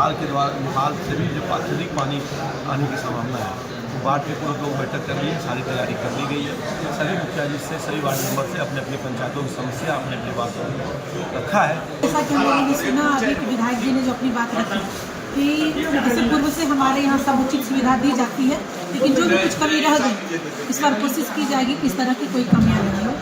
नेपाल से भी जब अत्यधिक पानी आने की संभावना है, तो बाढ़ के पूर्व लोग बैठक कर ली है, सारी तैयारी कर ली गई है। सभी मुखिया जी से, सभी वार्ड मेंबर से अपने अपनी पंचायतों की समस्या, अपने अपनी बात को रखा है। जैसा कि हम लोगों ने सुना अभी कि विधायक जी ने जो अपनी बात रखी कि जैसे पूर्व से हमारे यहाँ समुचित सुविधा दी जाती है, लेकिन जो भी कुछ कमी रह गई इस बार कोशिश की जाएगी कि इस तरह की कोई कमियां नहीं हो।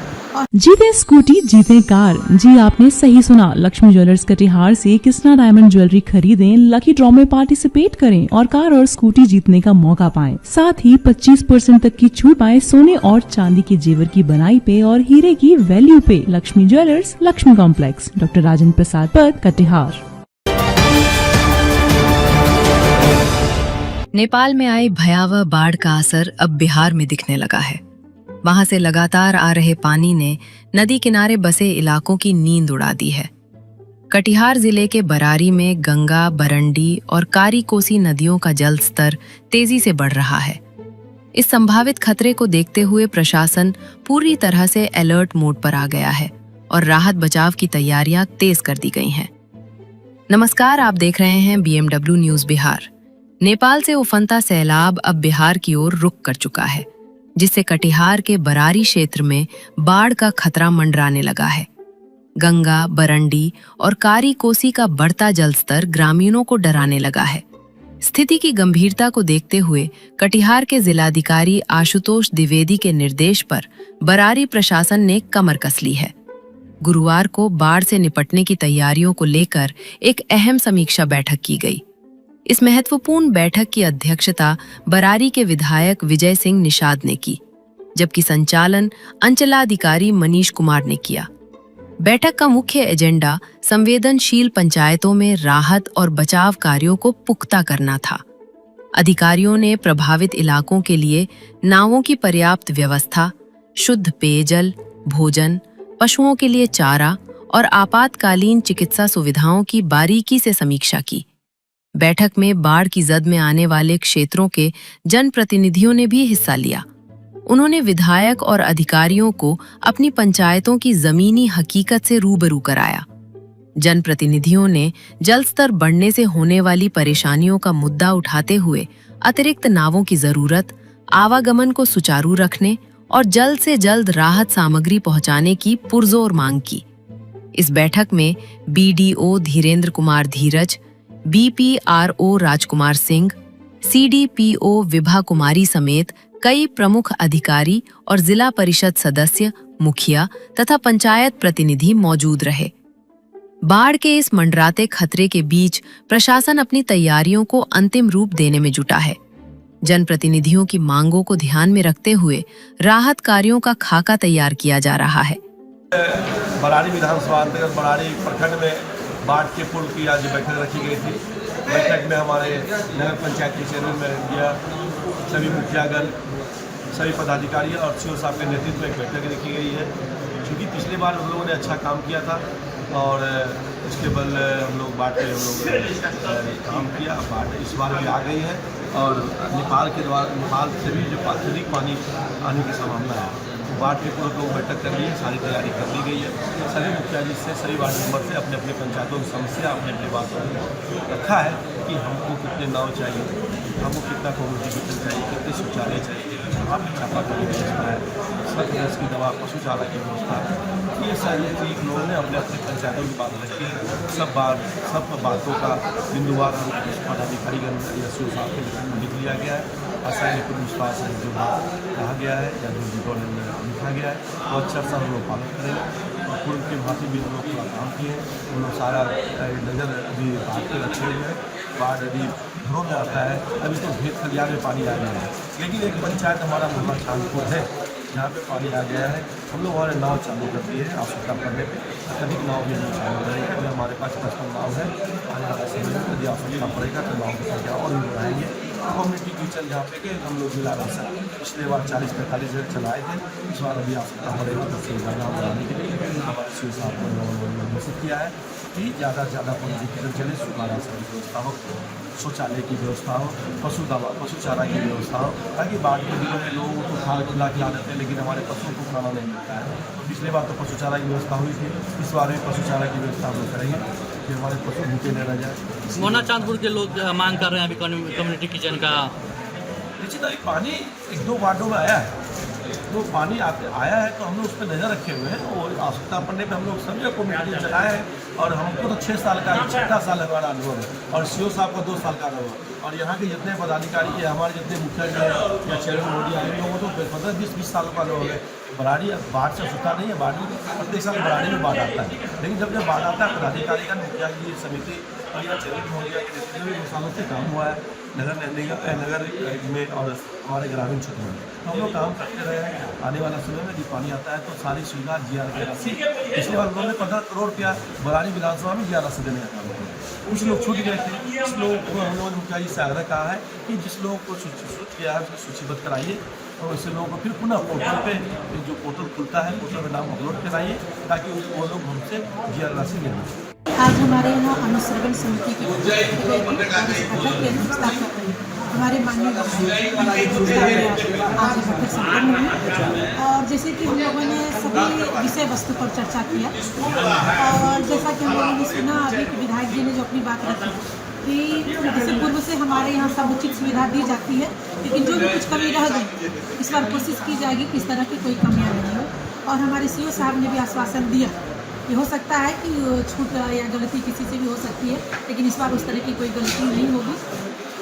जीते स्कूटी जीते कार। जी आपने सही सुना, लक्ष्मी ज्वेलर्स कटिहार से कृष्णा डायमंड ज्वेलरी खरीदें, लकी ड्रॉ में पार्टिसिपेट करें और कार और स्कूटी जीतने का मौका पाएं। साथ ही 25% तक की छूट पाएं सोने और चांदी के जेवर की बनाई पे और हीरे की वैल्यू पे। Lakshmi jewellers, Lakshmi complex, doctor Rajendra Prasad पथ, कटिहार। नेपाल में आई भयावह बाढ़ का असर अब बिहार में दिखने लगा है। वहां से लगातार आ रहे पानी ने नदी किनारे बसे इलाकों की नींद उड़ा दी है। कटिहार जिले के बरारी में गंगा, बरंडी और कारी कोसी नदियों का जल स्तर तेजी से बढ़ रहा है। इस संभावित खतरे को देखते हुए प्रशासन पूरी तरह से अलर्ट मोड पर आ गया है और राहत बचाव की तैयारियां तेज कर दी गई हैं। नमस्कार, आप देख रहे हैं BMW न्यूज बिहार। नेपाल से उफनता सैलाब अब बिहार की ओर रुख कर चुका है, जिससे कटिहार के बरारी क्षेत्र में बाढ़ का खतरा मंडराने लगा है। गंगा, बरंडी और कारी कोसी का बढ़ता जलस्तर ग्रामीणों को डराने लगा है। स्थिति की गंभीरता को देखते हुए कटिहार के जिलाधिकारी आशुतोष द्विवेदी के निर्देश पर बरारी प्रशासन ने कमर कस ली है। गुरुवार को बाढ़ से निपटने की तैयारियों को लेकर एक अहम समीक्षा बैठक की गई। इस महत्वपूर्ण बैठक की अध्यक्षता बरारी के विधायक विजय सिंह निषाद ने की, जबकि संचालन अंचलाधिकारी मनीष कुमार ने किया। बैठक का मुख्य एजेंडा संवेदनशील पंचायतों में राहत और बचाव कार्यों को पुख्ता करना था। अधिकारियों ने प्रभावित इलाकों के लिए नावों की पर्याप्त व्यवस्था, शुद्ध पेयजल, भोजन, पशुओं के लिए चारा और आपातकालीन चिकित्सा सुविधाओं की बारीकी से समीक्षा की। बैठक में बाढ़ की जद में आने वाले क्षेत्रों के जनप्रतिनिधियों ने भी हिस्सा लिया। उन्होंने विधायक और अधिकारियों को अपनी पंचायतों की जमीनी हकीकत से रूबरू कराया। जनप्रतिनिधियों ने जल स्तर बढ़ने से होने वाली परेशानियों का मुद्दा उठाते हुए अतिरिक्त नावों की जरूरत, आवागमन को सुचारू रखने और जल्द से जल्द राहत सामग्री पहुंचाने की पुरजोर मांग की। इस बैठक में BDO धीरेन्द्र कुमार धीरज, BPRO राजकुमार सिंह, CDPO विभा कुमारी समेत कई प्रमुख अधिकारी और जिला परिषद सदस्य, मुखिया तथा पंचायत प्रतिनिधि मौजूद रहे। बाढ़ के इस मंडराते खतरे के बीच प्रशासन अपनी तैयारियों को अंतिम रूप देने में जुटा है। जनप्रतिनिधियों की मांगों को ध्यान में रखते हुए राहत कार्यों का खाका तैयार किया जा रहा है। बरारी विधानसभा अंतर्गत बरारी प्रखंड में बाढ़ के पूर्व की आज बैठक रखी गई थी। बैठक में हमारे नगर पंचायत के चेयरमैन में सभी मुखियागण, सभी पदाधिकारी और CO साहब के नेतृत्व में एक बैठक रखी गई है। क्योंकि पिछले बार हम लोगों ने अच्छा काम किया था और उसके बल हम लोग बाढ़ पे काम किया। बाढ़ इस बार भी आ गई है और नेपाल से भी जब अत्यधिक पानी आने की संभावना है, तो बाढ़ के पूर्व लोग बैठक कर ली है, सारी तैयारी कर ली गई है। सभी मुखिया जी से, सभी वार्ड मेंबर से अपने अपनी पंचायतों की समस्या, अपने अपनी बात को रखा है कि हमको कितने नाव चाहिए, हमको कितना कम्युनिटी किचन चाहिए, कितने शौचालय चाहिए, वहाँ पर चापाकल की व्यवस्था है, सब गैस की दवा, पशु चारा की व्यवस्था है। ये सारी चीज लोगों ने अपने अपने पंचायतों की बात रखी है। सब बातों का बिंदुवार पदाधिकारीगण या CO साहब के लिख लिया गया है। आसानी पर विश्वास है, जो कहा गया है या जो रिकॉर्ड में लिखा गया है वो अच्छा सा हम लोग पालन करेंगे। और पूर्व के भांति भी हम लोग थोड़ा काम किए हैं, हम लोग सारा नज़र अभी बाढ़ पे रखे हुए हैं। बाढ़ यदि घरों में आता है, अभी तो खेत खलियान में पानी आ गया है, लेकिन एक पंचायत हमारा मोहल्ला चांदपुर है जहाँ पे पानी आ गया है। हम लोग हमारे नाव चालू कर दिए हैं, आवश्यकता पड़ने पे अधिक नाव भी हम चालू करेंगे। अभी हमारे पास 55 नाव है। आने वाले समय में यदि आवश्यकता पड़ेगा तो नाव की संख्या और भी बढ़ाएंगे। कम्युनिटी किचन जहाँ पे कि हम लोग मिला राशन पिछले बार 40-45 चलाए थे, इस बार अभी आवश्यकता पड़ेगा तो फिर ज़्यादा बढ़ाने के लिए हमारे CO साहब को घोषित किया है कि ज़्यादा से ज़्यादा कम्युनिटी किचन चले, सूखा राशन की व्यवस्था हो, शौचालय की व्यवस्था हो, पशु चारा की व्यवस्था हो, ताकि बाढ़ के दिनों में लोगों को खिला देते हैं, लेकिन हमारे पशुओं को खाना नहीं मिलता है। पिछले बार तो पशु चारा की व्यवस्था हुई थी, इस बार भी पशु चारा की व्यवस्था हम लोग करेंगे। कि हमारे पशु भूखे न रह जाए। मोना चांदपुर के लोग मांग कर रहे हैं अभी कम्युनिटी किचन का। निश्चित पानी 1-2 वार्डों में आया है, तो पानी आया है तो हम लोग उस पर नज़र रखे हुए हैं और आवश्यकता पड़ने पर हम लोग सभी कम्युनिटी चलाए हैं। और हमको तो 6 साल का 6 साल हमारा अनुभव है और CO साहब का 2 साल का अनुभव है। और यहाँ के जितने पदाधिकारी है, हमारे जितने मुखिया जी हैं या चेयरमैन मोदी आए लोगों को तो 15-20 सालों का अनुभव है। बराड़ी बाढ़ से छूटा नहीं है, बाढ़ प्रत्येक साल बराड़ी में बाढ़ आता है, लेकिन जब बाढ़ आता है पदाधिकारी का मुखिया जी समिति और या चेयरमैन मोदी के सालों से काम हुआ है नगर में और हमारे ग्रामीण क्षेत्र में, तो हम लोग काम करते रहे हैं। आने वाला समय में जब पानी आता है तो सारी सुविधा GR की राशि पिछले बार उन्होंने 15 करोड़ रुपया बराड़ी विधानसभा में GR राशि देने का काम किया। कुछ लोग छूट गए थे, कुछ लोगों को हम लोगों ने मुखिया जी से आग्रह कहा है कि जिस लोगों को छूट किया है उसको सूचीबद्ध कराइए और ऐसे लोगों को फिर पुनः पोर्टल पे जो पोर्टल खुलता है पोर्टल में नाम अपलोड कराइए ताकि वो लोग हमसे GR राशि ले लें। आज हमारे यहाँ अनुश्रवण समिति की हमारे माननीय आज बैठक संपन्न हुई और जैसे कि हम लोगों ने सभी विषय वस्तु पर चर्चा किया और जैसा कि हम लोगों ने सुना अभी कि विधायक जी ने जो अपनी बात रखी कि जैसे पूर्व से हमारे यहाँ समुचित सुविधा दी जाती है, लेकिन जो भी कुछ कमी रह गई इस बार कोशिश की जाएगी कि इस तरह की कोई कमियाँ नहीं हो। और हमारे CO साहब ने भी आश्वासन दिया कि हो सकता है कि छूट या गलती किसी से भी हो सकती है, लेकिन इस बार उस तरह की कोई गलती नहीं होगी।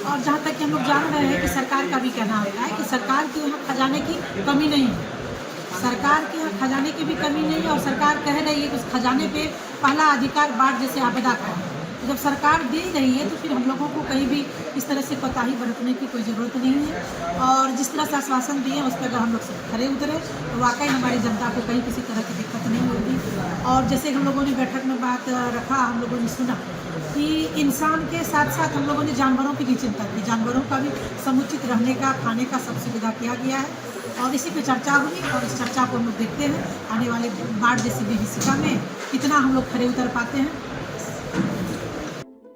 और जहाँ तक कि हम लोग जान रहे हैं कि सरकार का भी कहना होता है कि सरकार के यहाँ खजाने की कमी नहीं है, सरकार के यहाँ खजाने की भी कमी नहीं है और सरकार कह रही है कि उस खजाने पे पहला अधिकार बाढ़ जैसे आपदा का है। जब सरकार दे रही है तो फिर हम लोगों को कहीं भी इस तरह से कोताही बरतने की कोई ज़रूरत नहीं है। और जिस तरह से आश्वासन दिए उस पर अगर हम लोग सब खरे उतरे तो वाकई हमारी जनता को कहीं किसी तरह की दिक्कत नहीं होगी। और जैसे हम लोगों ने बैठक में बात रखा, हम लोगों ने सुना कि इंसान के साथ साथ हम लोगों ने जानवरों की भी चिंता की, जानवरों का भी समुचित रहने का खाने का सब सुविधा किया गया है और इसी पे चर्चा हुई और इस चर्चा को हम लोग देखते हैं आने वाले बाढ़ जैसी विभीषिका में कितना हम लोग खरे उतर पाते हैं।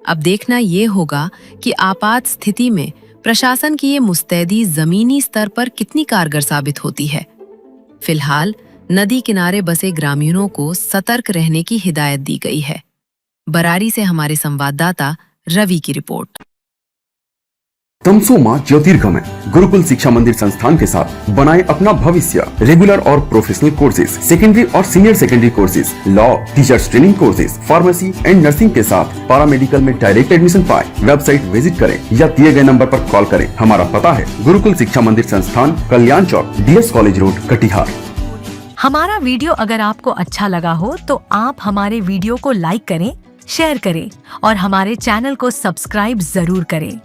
अब देखना ये होगा कि आपात स्थिति में प्रशासन की ये मुस्तैदी जमीनी स्तर पर कितनी कारगर साबित होती है। फिलहाल नदी किनारे बसे ग्रामीणों को सतर्क रहने की हिदायत दी गई है। बरारी से हमारे संवाददाता रवि की रिपोर्ट। तमसो मां ज्योतिर्गमय गुरुकुल शिक्षा मंदिर संस्थान के साथ बनाए अपना भविष्य। रेगुलर और प्रोफेशनल कोर्सेज, सेकेंडरी और senior secondary courses, law, teachers training courses, pharmacy and nursing के साथ पैरामेडिकल में डायरेक्ट एडमिशन पाए। वेबसाइट विजिट करें या दिए गए नंबर पर कॉल करें। हमारा पता है गुरुकुल शिक्षा मंदिर संस्थान, कल्याण चौक, DS कॉलेज रोड, कटिहार। हमारा वीडियो अगर आपको अच्छा लगा हो तो आप हमारे वीडियो को लाइक करें, शेयर करें और हमारे चैनल को सब्सक्राइब जरूर करें।